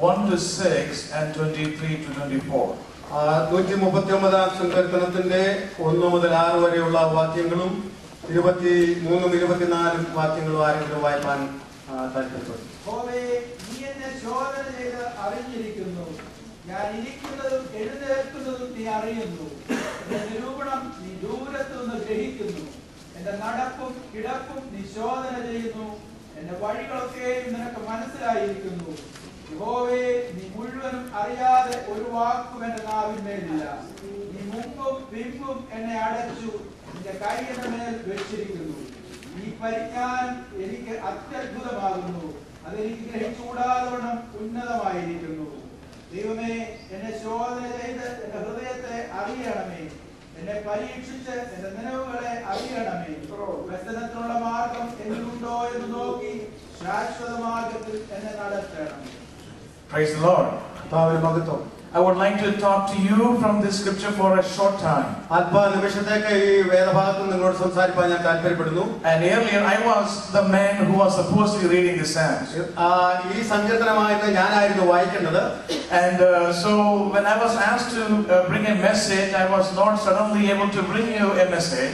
1 to 6 and 23 to 24. 139 സങ്കീർത്തനത്തിന്റെ 1 മുതൽ 6 വരെയുള്ള വാക്യങ്ങളും 23 24 വാക്യങ്ങളും ആരെങ്കിലും വായിക്കാൻ താല്പര്യപ്പെടുന്നു. ഞാൻ ഇരിക്കുന്നതും എഴുന്നേൽക്കുന്നതും നീ അറിയുന്നു. എന്റെ നിരൂപണം നീ ദൂരത്തുനിന്ന് ഗ്രഹിക്കുന്നു. എന്റെ നടപ്പും കിടപ്പും നീ ശോധന ചെയ്യുന്നു. എന്റെ വഴികളൊക്കെയും നിനക്ക് മനസ്സിലായിരിക്കുന്നു. യഹോവേ, നീ മുഴുവനും അറിയാതെ ഒരു വാക്കും എന്റെ നാവിന്മേലില്ല. നീ മുമ്പും പിമ്പും എന്നെ അടച്ചു, നിന്റെ കൈ എന്റെ മേൽ വെച്ചിരിക്കുന്നു. ഈ പരിജ്ഞാനം എനിക്ക് അത്യത്ഭുതമാകുന്നു. അതെനിക്ക് ഗ്രഹിച്ചുകൂടാതോണം ഉന്നതമായിരിക്കുന്നു. ദൈവമേ, എന്നെ ശോധന ചെയ്ത് എന്റെ ഹൃദയത്തെ അറിയണമേ. എന്നെ പരീക്ഷിച്ച് എന്റെ നിലവുകളെ അറിയണമേ. വ്യസനത്തിനുള്ള മാർഗം എന്നിലുണ്ടോ എന്ന് നോക്കി ശാശ്വത മാർഗത്തിൽ എന്നെ നടത്തണം. Praise the Lord. I would like to talk to you from this scripture for a short time. And earlier I was the man who was supposed to be reading the Psalms. And so when I was asked to bring a message, I was not suddenly able to bring you a message.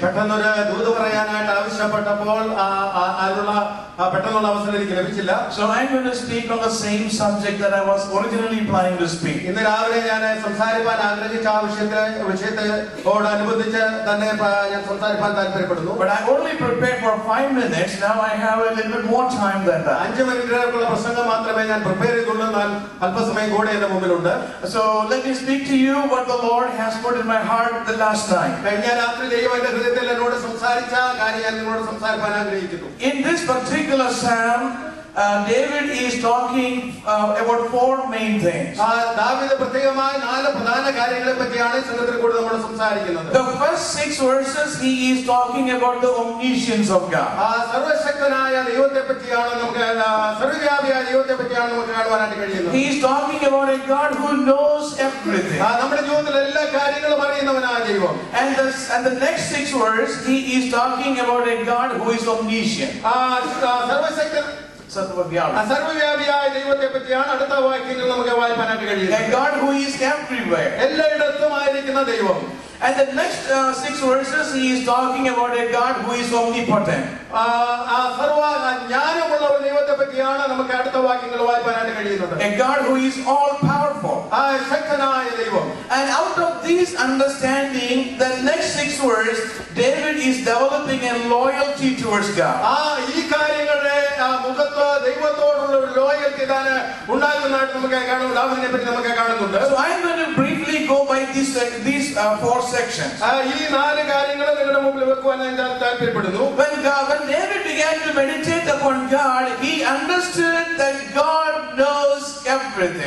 So I'm going to speak on the same subject that I was originally planning to speak. But I only prepared for 5 minutes. Now I have a little bit more time than that. So let me speak to you what the Lord has put in my heart the last night. In this particular psalm, David is talking about 4 main things. The first 6 verses he is talking about the omniscience of God. He is talking about a God who knows everything. And the next 6 verses he is talking about a God who is omniscient. A God who is everywhere. And the next 6 verses he is talking about a God who is omnipotent. A God who is all powerful. And out of this understanding, the next 6 verses, David is developing a loyalty towards God. So I am going to briefly go by these 4 sections. When David began to meditate upon God, he understood that God knows everything.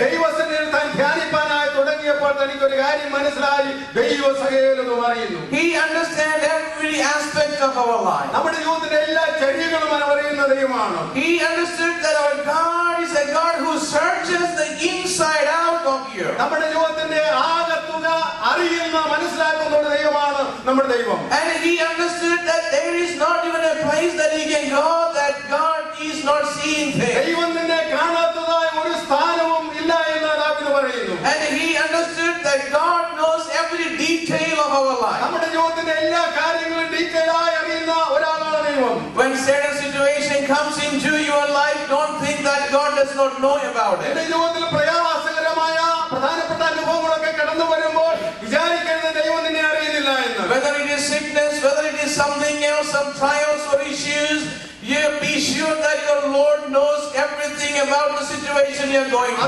He understands every aspect of our life. He understood that our God is a God who searches the inside out of you. And he understood that there is not even a place that he can go that God is not seeing things. And he understood that God knows every detail of our life. When certain situation comes into your life, don't think that God does not know about it. Whether it is sickness, whether it is something else, some trials or issues, you be sure that your Lord knows everything about the situation you are going through.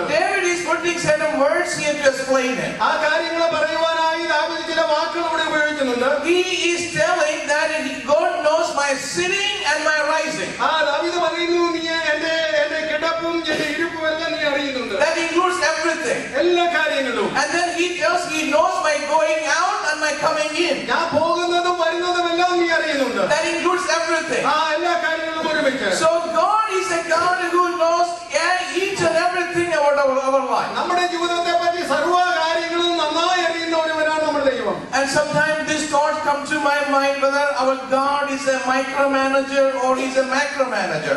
David is putting certain words here to explain it. He is telling that God knows my sitting and my rising. That includes everything. And then he tells he knows my going out and my coming in. That includes everything. So God is a God who knows each and everything about our life. And sometimes this thoughts come to my mind whether our God is a micromanager or He's a macromanager.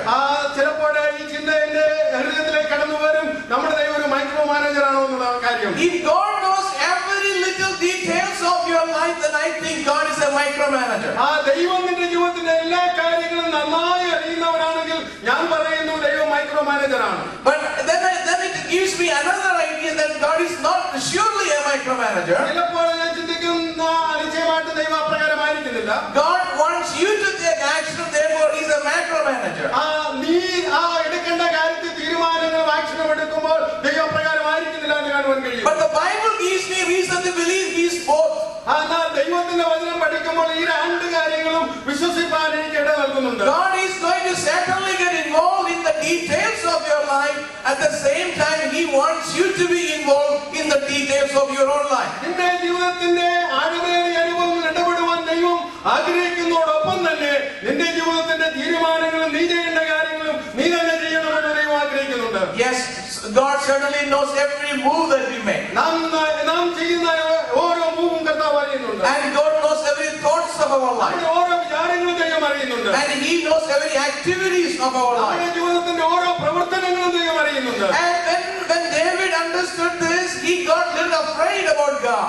ചിലപ്പോൾ ഈ ചിന്ത എന്റെ ഹൃദയത്തിലേക്ക് കടന്നു വരും, നമ്മുടെ ദൈവം ഒരു മൈക്രോ മാനേജർ ആണോ എന്നുള്ള കാര്യം. If God knows every little details of your life, then I think God is a micromanager. ദൈവം നിന്റെ ജീവിതത്തിന്റെ എല്ലാ കാര്യങ്ങളും നന്നായി അറിയുന്നവരാണെങ്കിൽ ഞാൻ പറയുന്നു ദൈവം മൈക്രോ മാനേജർ ആണ്. But then it gives me another idea that God is not surely a micromanager. ചിലപ്പോൾ ഞാൻ ചിന്തിക്കുന്ന നിശ്ചയമായിട്ട് ദൈവം അപ്രകാരമായിരിക്കുന്നില്ല. God wants you to take action, therefore He's a macromanager. നീ എടുക്കേണ്ട കാര്യത്തിൽ തീരുമാനങ്ങൾ ആക്ഷനും എടുക്കുമ്പോൾ ദൈവം അപ്രകാരമായിരിക്കുന്നില്ല എന്ന് കാണുവാൻ കഴിയും. But the Bible gives me reason to believe He's both. എന്നാൽ ദൈവത്തിന്റെ വചനം പഠിക്കുമ്പോൾ ഈ രണ്ട് കാര്യങ്ങളും വിശ്വസിപ്പാൻ എനിക്ക് ഇട നൽകുന്നുണ്ട്. God is going to certainly get involved in the details of your life. At the same time, He wants you to be involved in the details of your own life. നിന്റെ ജീവിതത്തിന്റെ ആഴമേറിയ അനുഭവങ്ങൾ ഇടപെടുവാൻ ദൈവം ആഗ്രഹിക്കുന്നതോടൊപ്പം തന്നെ നിന്റെ ജീവിതത്തിന്റെ തീരുമാനങ്ങളും നീ ചെയ്യേണ്ട കാര്യങ്ങളും നീ തന്നെ ചെയ്യണമെന്ന് ദൈവം ആഗ്രഹിക്കുന്നുണ്ട്. Yes, God certainly knows every move that we make. നാം ചെയ്യുന്ന ഓരോ മൂവും കർത്താവ് അറിയുന്നുണ്ട്. And God knows every thoughts of our life. ഓരോ വിചാരങ്ങളും ദൈവം അറിയുന്നുണ്ട്. And He knows every activities of our life. നമ്മുടെ ജീവിതത്തിന്റെ ഓരോ പ്രവർത്തനങ്ങളും ദൈവം അറിയുന്നുണ്ട്. And when David understood this, he got a little afraid about God.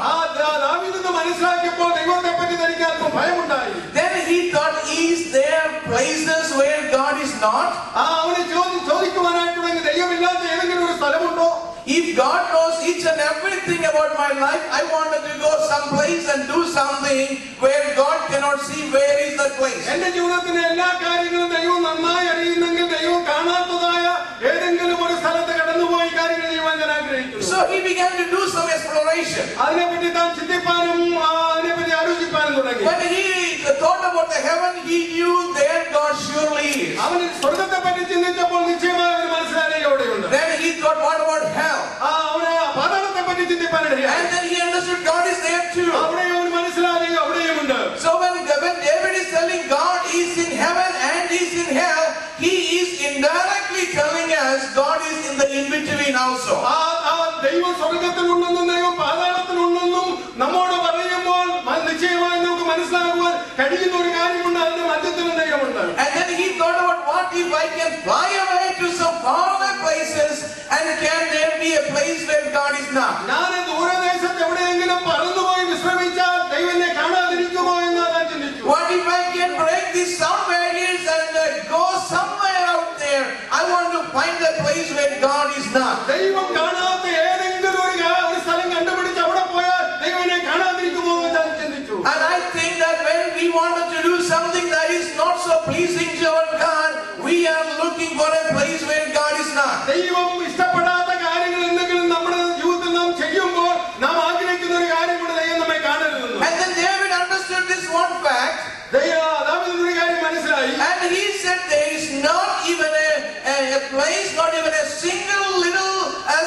ദാവീദ് മനസ്സിലാക്കിയപ്പോൾ ദൈവത്തെ പറ്റി തനിക്ക് അല്പം ഭയമുണ്ടായി. Then he thought, is there places where God is not? അവന് ചോദിക്കുവാനായിട്ടുണ്ടെങ്കിൽ ദൈവമില്ലാത്ത ഏതെങ്കിലും ഒരു സ്ഥലമുണ്ടോ? If God knows each and everything about my life, I wanted to go someplace and do something where God cannot see. Where is that place? എന്റെ ജീവിതത്തിന്റെ എല്ലാ കാര്യങ്ങളും ദൈവം നന്നായി അറിയുന്നെങ്കിൽ ദൈവം കാണാത്തതായ ഏതെങ്കിലും ഒരു സ്ഥലത്ത് കടന്നുപോയി കാര്യങ്ങൾ ചെയ്യുവാൻ ഞാൻ ആഗ്രഹിക്കുന്നു. So he began to do some exploration. അതിനെപ്പറ്റി താൻ ചിന്തിപ്പാനും അതിനെപ്പറ്റി ആലോചിപ്പാനും തുടങ്ങി. When he thought about the heaven, he knew there God surely is. അവന് സ്വർഗ്ഗത്തെ പറ്റി ചിന്തിച്ചപ്പോൾ നിശ്ചയമായ ഒരു മനസ്സിലായി അവിടെയുണ്ട്. Then he thought, what about hell? അവന് പാതാളത്തെ പറ്റി ചിന്തിപ്പാനിടയായി. And then he understood God is there too. അവിടെയും ഒരു മനസ്സിലായി അവിടെയുമുണ്ട്. So when David is telling God is in heaven and is in hell, he is indirectly telling us God is in the in-between also. ദൈവം സ്വർഗ്ഗത്തിലുണ്ടെന്നും ദൈവം പാതാളത്തിലുണ്ടെന്നും നമ്മോട് പറയുമ്പോൾ നിശ്ചയമായി നമുക്ക് മനസ്സിലാക്കുവാൻ കഴിയുന്ന ഒരു കാര്യമുണ്ട്, അതിന്റെ മധ്യത്തിലും ദൈവമുണ്ട്. And then he thought about what if I can fly away to some faraway places, and can there be a place where God is not? ഞാൻ ദൂരദേശത്ത് എവിടെയെങ്കിലും പറന്നുപോയി വിശ്രമിച്ചാൽ ദൈവനെ കാണാതിരിക്കുമോ എന്ന് ഞാൻ ചിന്തിച്ചു. What if I can break these sound barriers and go somewhere out there? I want to find a place where God is not. ദൈവം കാണാത്ത ഏതെങ്കിലും ഒരു സ്ഥലം കണ്ടുപിടിച്ച് അവിടെ പോയാൽ ദൈവനെ കാണാതിരിക്കുമോ എന്ന് ഞാൻ ചിന്തിച്ചു. And I think that when we wanted to do something that is not so pleasing to our God, we are looking for a place where God is not. ദൈവം ഇഷ്ടപ്പെടാത്ത കാര്യങ്ങൾ എന്തെങ്കിലും നമ്മുടെ ജീവിതത്തിൽ നാം ചെയ്യുമ്പോൾ നാം ആഗ്രഹിക്കുന്ന ഒരു കാര്യം കൂടെ ദൈവം നമ്മെ കാണരുതെന്ന്. And then David understood this one fact. ദാവീദിന് ഒരു കാര്യം മനസ്സിലായി. And he said there is not even a place, not even a single little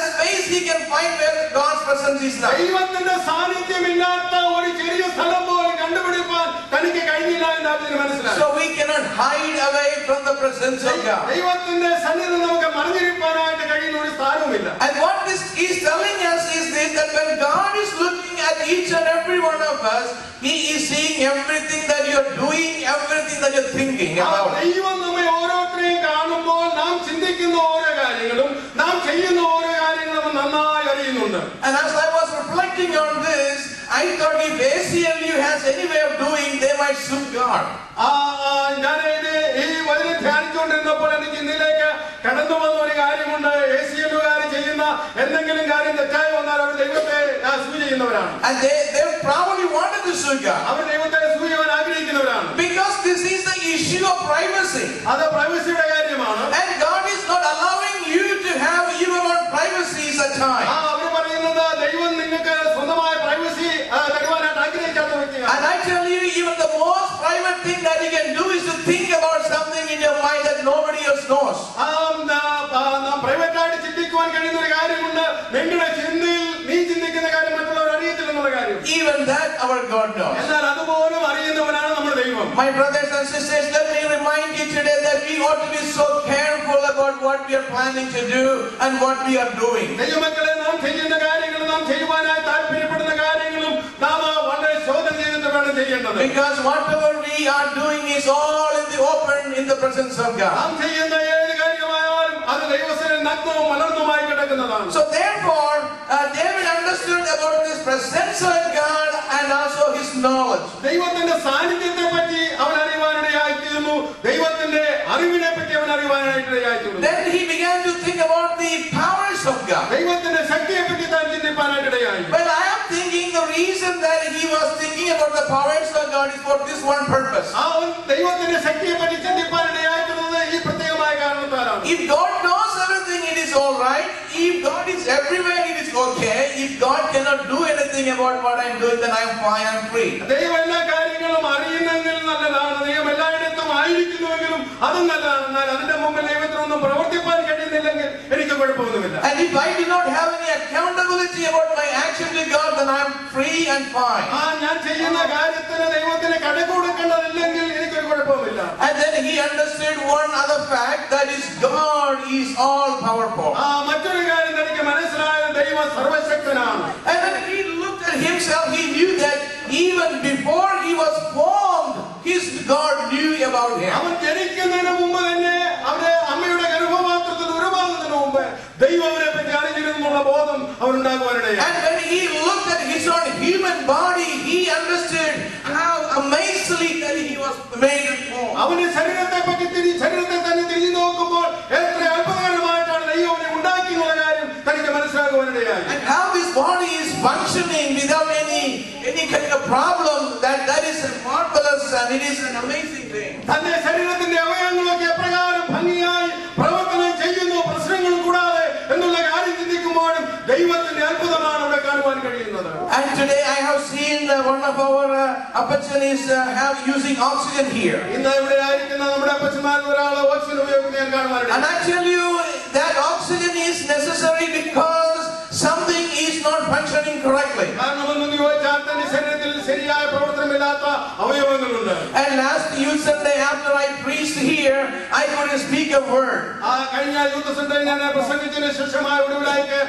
space he can find where God's presence is not. ദൈവത്തിന്റെ സാന്നിധ്യമില്ലാത്ത ഒരു ചെറിയ സ്ഥലം പോലും കണ്ടുപിടിപ്പാൻ തനിക്ക് കഴിഞ്ഞില്ല എന്ന് ദാവീദിന് മനസ്സിലായി. So we cannot hide away from the presence of God. ദൈവത്തിന്റെ സന്നിധി നമുക്ക് മറിഞ്ഞിരിക്കാനായിട്ട് കഴിയുന്ന ഒരു സ്ഥാനവുമില്ല. And what this is telling us is this, that when God is looking at each and every one of us, He is seeing everything that you are doing, everything that you are thinking about. ദൈവം നമ്മെ ഓരോരുത്തരെയും കാണുമ്പോൾ നാം ചിന്തിക്കുന്ന ഓരോ കാര്യങ്ങളും നാം ചെയ്യുന്ന ഓരോ കാര്യങ്ങളും നന്നായി അറിയുന്നുണ്ട്. And as I was reflecting on this, I thought if ACLU has any way of doing, they might sue God. ഞാൻ ഈ വചനം ധ്യാനിച്ചുകൊണ്ടിരുന്നപ്പോൾ എനിക്ക് ഇന്നിലേക്ക് കടന്നു വന്ന ഒരു കാര്യമുണ്ട്. ACLുകാർ ചെയ്യുന്ന എന്തെങ്കിലും കാര്യം തെറ്റായി വന്നാൽ അവർ ദൈവത്തെ സൂ ചെയ്യുന്നവരാണ്. And they probably wanted to sue God. അവർ ദൈവത്തെ സൂ ചെയ്യാൻ ആഗ്രഹിക്കുന്നവരാണ്. Because this is the issue of privacy. അത് പ്രൈവസിയുടെ കാര്യമാണ്. And God is not allowing you to have your own privacy at times. അവർ പറയുന്നത് ദൈവം നിങ്ങൾക്ക് സ്വന്തമായ പ്രൈവസി തരുവാനായിട്ട് ആഗ്രഹിക്കാത്ത വ്യക്തിയാണ്. And I tell you, even the most private thing that you can do is to think about something in your mind that nobody else knows. Private ആയിട്ട് ചിന്തിക്കുവാൻ കഴിയുന്ന ഒരു കാര്യമുണ്ട്. നിങ്ങളുടെ ചിന്തയിൽ നീ ചിന്തിക്കുന്ന കാര്യം മറ്റുള്ളവർ അറിയത്തില്ലെന്നുള്ള കാര്യം. Even that our God knows. എന്നാൽ അതുപോലും അറിയുന്നവനാണ് നമ്മുടെ ദൈവം. My brothers and sisters, let me remind you today that we ought to be so careful about what we are planning to do and what we are doing. ദൈവമക്കളെ, നാം ചെയ്യുന്ന കാര്യങ്ങളും നാം ചെയ്യുവാനായി താല്പര്യപ്പെടുന്ന കാര്യങ്ങളും നാം വളരെ ശോധന ചെയ്തിട്ട് വേണം പ്രവർത്തനം ചെയ്യേണ്ടത്. Because whatever we are doing is all in the open in the presence of God. നാം ചെയ്യുന്ന ഏത് കാര്യമായാലും അത് ദൈവസന്നിധിയിൽ നഗ്നവും മലർന്നുമായി കിടക്കുന്നതാണ്. So therefore, David understood about this presence of God and also his knowledge. ദൈവത്തിന്റെ സാന്നിധ്യത്തെ പറ്റി അവൻ അറിയുവാനിടയായിത്തീർന്നു. ദൈവത്തിന്റെ അറിവിനെ പറ്റി അവൻ അറിയുവാനായിട്ടിടയായിത്തീർന്നു. Then he began to think about the powers of God. ദൈവത്തിന്റെ ശക്തിയെ പറ്റി താൻ ചിന്തിപ്പാനായിട്ടിടയായി. Well, I am thinking the reason that he was thinking about the powers of God is for this one purpose. അവൻ ദൈവത്തിന്റെ ശക്തിയെ പറ്റി ചിന്തിപ്പാനിടയായിത്തീർന്നത് ഈ പ്രത്യേകമായ കാരണത്താലാണ്. If God knows everything, it is all right. If God is everywhere, it is okay. If God cannot do anything about what I am doing, then I am fine, I am free. ദൈവം എല്ലാ കാര്യങ്ങളും അറിയുന്നെങ്കിൽ നല്ലതാണ്. ദൈവം എല്ലായിടത്തും ആയിരിക്കുന്നുവെങ്കിലും അതും നല്ലതാണ്. എന്നാൽ അതിന്റെ മുമ്പിൽ ദൈവത്തിനൊന്നും പ്രവർത്തിപ്പാൻ കഴിയുന്നില്ലെങ്കിൽ എനിക്ക് കുഴപ്പമൊന്നുമില്ല. And if I do not have any accountability about my action to God, then I am free and fine. ഞാൻ ചെയ്യുന്ന കാര്യത്തിന് ദൈവത്തിന് കണക്ക് കൊടുക്കേണ്ടതില്ലെങ്കിൽ എനിക്കൊരു കുഴപ്പമില്ല. And then he understood one other fact, that is God is all powerful. മറ്റൊരു കാര്യം എനിക്ക് മനസ്സിലായത് ദൈവം സർവശക്തനാണ്. And when he looked at himself, he knew that even before he was formed, his God knew about him. അവൻ ജനിക്കുന്നതിന് മുമ്പ് തന്നെ അവന്റെ അമ്മയുടെ ഗർഭപാത്രത്തിൽ ഉരുവാകുന്നതിന് മുമ്പ് ദൈവം അവനെ പറ്റി അറിഞ്ഞിരുന്നുള്ള ബോധം അവനുണ്ടാകുവാനിടയായി. And when he looked at his own human body, he understood how amazingly that he was made and formed. അവന്റെ ശരീരത്തെ പറ്റി ശരീരത്തെ തന്നെ തിരിഞ്ഞു നോക്കുമ്പോൾ എത്ര അത്ഭുതകരമായിട്ടാണ് ദൈവം അവനെ ഉണ്ടാക്കി എന്നുള്ള കാര്യം തനിക്ക് മനസ്സിലാകുവാനിടയായി. And how this body is functioning without any kind of problem, that is marvelous and it is an amazing thing. തന്റെ ശരീരത്തിന്റെ അവയവങ്ങളൊക്കെ എപ്രകാരം ഭംഗിയായി പ്രവർത്തനം ചെയ്യുന്നു പ്രശ്നങ്ങൾ കൂടാതെ എന്നുള്ള കാര്യം ചിന്തിക്കുമ്പോഴും ദൈവത്തിന്റെ അത്ഭുതമാണ് അവിടെ കാണുവാൻ കഴിയുന്നത്. And today I have seen one of our Appachan is using oxygen here. ഇന്ന് ഇവിടെ ആയിരിക്കുന്ന നമ്മുടെ അപ്പച്ചന്മാരിൽ ഒരാൾ ഓക്സിജൻ ഉപയോഗിക്കാൻ കാണുവാനിടയായി. And I tell you that oxygen is necessary because something is not functioning correctly. കാരണം ഒന്നും ചോദിച്ചാൽ തന്റെ ശരീരത്തിൽ ശരിയായ പ്രവർത്തനമില്ലാത്ത അവയവങ്ങളുണ്ട്. And last youth Sunday after I preached here, I couldn't speak a word. കഴിഞ്ഞ യൂത്ത് സൺഡേ ഞാൻ പ്രസംഗിച്ചതിന് ശേഷമായ ഒടുവിലായിട്ട്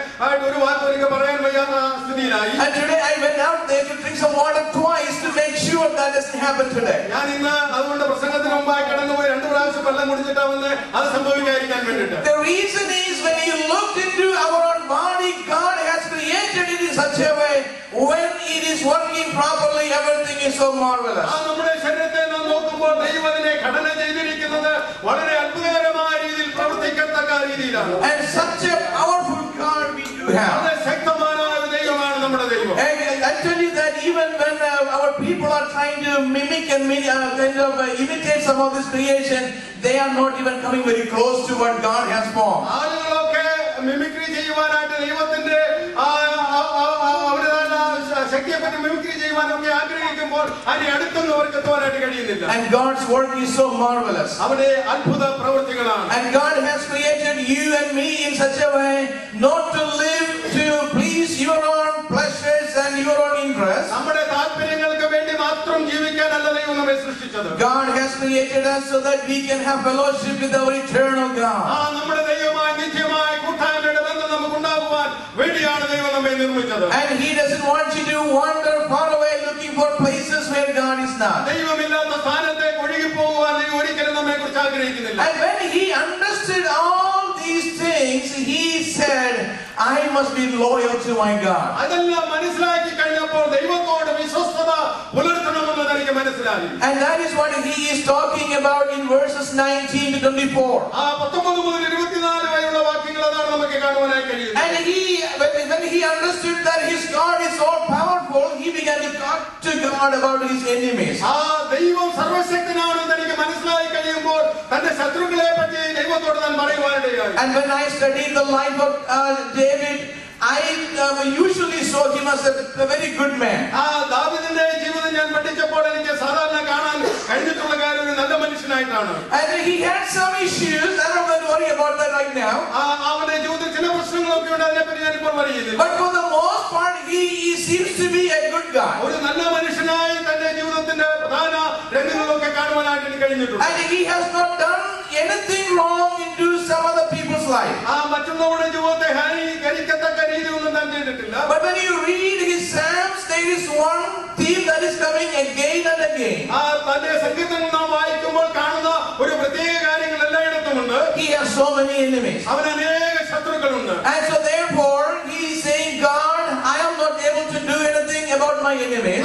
ഒരു വാക്ക് എനിക്ക് പറയാൻ വയ്യാത്ത സ്ഥിതിയിലായി. And today I went out there to drink some water twice to make sure that doesn't happen today. ഞാൻ ഇന്ന് അതുകൊണ്ട് പ്രസംഗത്തിന് മുമ്പായി കടന്നുപോയി 2 പ്രാവശ്യം വെള്ളം കുടിച്ചിട്ടാവുന്ന അത് സംഭവിക്കാതിരിക്കാൻ വേണ്ടിയിട്ട്. The reason is when you look into our own body, God has created it in such a way when it is working properly, everything is so marvelous. നമ്മുടെ ശരീരത്തെ നാം നോക്കുമ്പോൾ ദൈവം അതിനെ ഘടന ചെയ്തിരിക്കുന്നത് വളരെ അത്ഭുതകരമായ രീതിയിൽ പ്രവർത്തിക്കത്തക്ക രീതിയിലാണ്. And such a powerful God we do have. വളരെ ശക്തമായ ദൈവമാണ് നമ്മുടെ ദൈവം. And I tell you that even when our people are trying to mimic and imitate some of this creation, they are not even coming very close to what God has formed. ആളുകളൊക്കെ mimicry ചെയ്യുവാനായിട്ട് ദൈവത്തിന്റെ ശക്തിയെ പറ്റി mimicry ചെയ്യുവാനൊക്കെ ആഗ്രഹിക്കുമ്പോൾ അതിനെ അടുത്തൊന്നും അവർക്ക് എത്തുവാനായിട്ട് കഴിയുന്നില്ല. And God's work is so marvelous. അവന്റെ അത്ഭുത പ്രവൃത്തികളാണ്. And God has created you and me in such a way not to live to please your own pleasures and your own interests. നമ്മുടെ താല്പര്യങ്ങൾക്ക് വേണ്ടി മാത്രം ജീവിക്കാനല്ല ദൈവം നമ്മെ സൃഷ്ടിച്ചത്. God has created us so that we can have fellowship with our eternal God. നമ്മുടെ ദൈവമായി നിത്യമായ കൂട്ടായ്മയുടെ ബന്ധം നമുക്ക് ഉണ്ടാകുവാൻ വേണ്ടിയാണ് ദൈവം നമ്മെ നിർമ്മിച്ചത്. And He doesn't want you to wander far away looking for places where God is not. ദൈവമില്ലാത്ത സ്ഥാനത്തേക്ക് ഒഴുകി പോകുവാൻ ദൈവം ഒരിക്കലും നമ്മെ കുറിച്ച് ആഗ്രഹിക്കുന്നില്ല. And when He understood all these things, He said, I must be loyal to my God. അതെല്ലാം മനസ്സിലാക്കി കഴിഞ്ഞപ്പോൾ ദൈവത്തോട് വിശ്വസ്തത പുലർത്തണമെന്ന് തനിക്ക് മനസ്സിലായി. And that is what He is talking about in verses 19 to 24. 19 മുതൽ 24 വരെയുള്ള വാക്യങ്ങൾ അതാണ് നമുക്ക് കാണുവാനായി കഴിയുന്നത്. And when he understood that his God is all powerful, he began to talk to God about his enemies. ദൈവം സർവശക്തനാണെന്ന് എനിക്ക് മനസ്സിലായി കഴിയുമ്പോൾ തന്റെ ശത്രുക്കളെ പറ്റി ദൈവത്തോട് താൻ പറയുവാനിടയായി. And when I studied the life of David, I usually saw him as a very good man. ദാവീദിന്റെ ജീവിതം ഞാൻ പഠിച്ചപ്പോൾ എനിക്ക് സാധാരണ കാണാൻ കഴിഞ്ഞിട്ടുള്ള കാര്യം ഒരു നല്ല മനുഷ്യനായിട്ടാണ്. And he had some issues. I don't want to worry about that right now. അവന്റെ ജീവിതത്തിൽ ചില പ്രശ്നങ്ങളൊക്കെ ഉണ്ട്, അതിനെപ്പറ്റി ഞാൻ ഇപ്പോൾ പറയുന്നില്ല. But for the most part, he seems to be a good guy. ഒരു നല്ല മനുഷ്യനായി തന്റെ ജീവിതത്തിന്റെ പ്രധാന രംഗങ്ങളൊക്കെ കാണുവാനായിട്ട് എനിക്ക് കഴിഞ്ഞിട്ടുണ്ട്. And he has not done anything wrong into some other people's life. മറ്റുള്ളവരുടെ ജീവിതത്തെ ഹാനികരിക്കത്തക്ക രീതിയൊന്നും താൻ ചെയ്തിട്ടില്ല. But when you read his Psalms, they there is one theme that is coming again and again. He has so many enemies. And so therefore he is saying, God, I am not able to do anything about my enemies.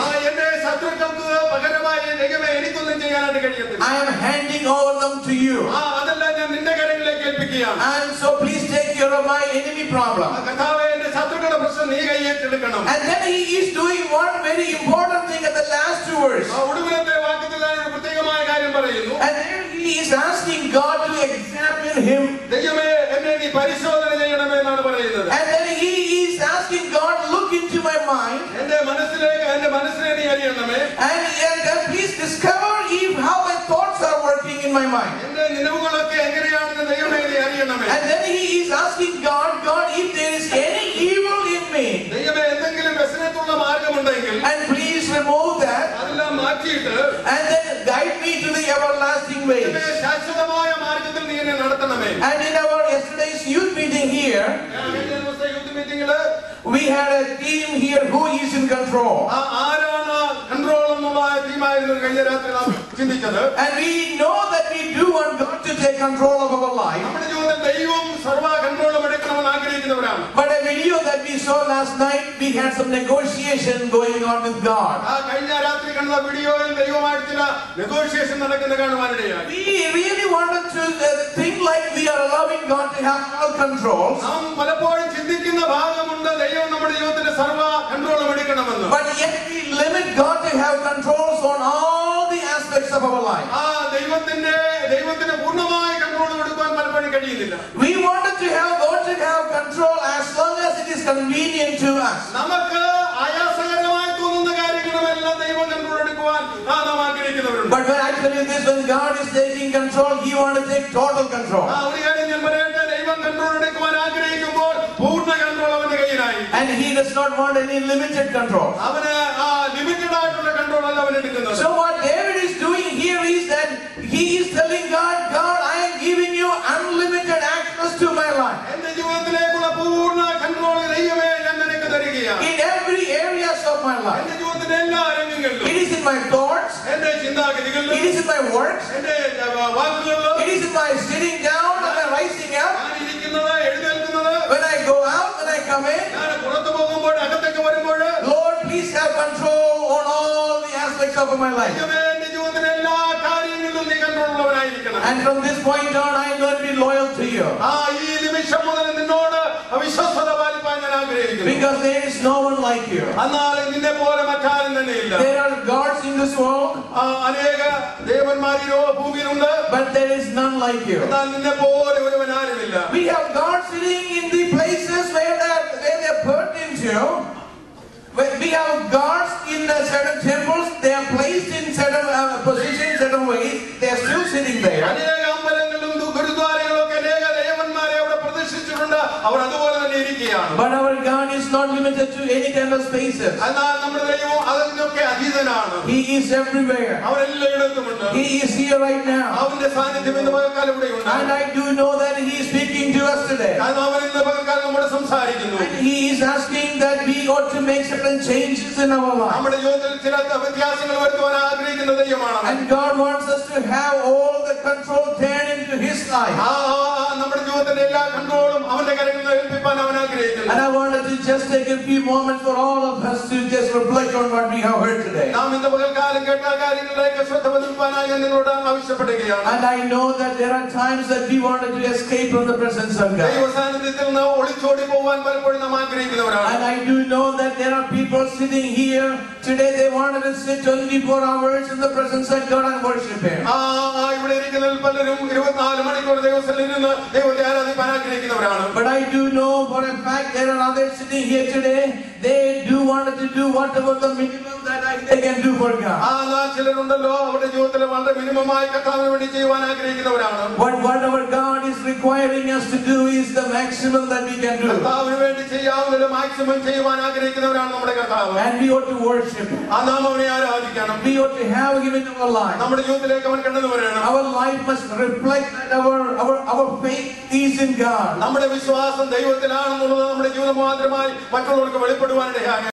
I am handing over them to you. And so please take care of my enemy problem. And then he is doing one very important thing at the last two verses. And there he is asking God to examine him. And then he is asking God, look into my mind. And please discover how my thoughts are working in my mind. And then he is asking God, if there is any evil in me, and please remove that, and then guide me to the everlasting ways. And in our yesterday's youth meeting here, we had a team here who is in control. And we know that we do want God to take control of our life. But a video that we saw last night, we had some negotiation going on with God. We really wanted to think like we are allowing God to have all controls. But yet we limit God to have controls on all the aspects of our life. We wanted to have God to have control as long as it is convenient to us. But when I tell you this, when God is taking control, He wants to take total control. And He does not want any limited control. So what David is doing here is that he is telling God, God, I am giving you unlimited access to my life. In every areas of my life. It is in my thoughts. It is in my works. It is in my sitting down and my rising up. When I go out and I come in. Lord, please have control on all the aspects of my life. And from this point on, I am going to be loyal to you. Because there is no one like you. There are gods in this world, but there is none like you. We have gods sitting in the places where they are put into. We have gods in certain temples. They are placed in certain positions, certain ways. They are still sitting there. But our God is not limited to any kind of spaces. He is everywhere. He is here right now. And I do know that He is speaking to us today. And He is asking that we ought to make certain changes in our life. And God wants us to have all the control turned into His life. And I wanted to just take a few moments for all of us to just reflect on what we have heard today. And I know that there are times that we wanted to escape from the presence of God. And I do know that there are people sitting here today, they wanted to sit 24 hours in the presence of God and worship Him. But I do know for a fact there are others sitting here today, they do want to do whatever the minimum that they can do for God. But whatever God is requiring us to do is the maximum that we can do. And we ought to worship Him. We ought to have Him in our life. Our life must reflect that our faith is in God.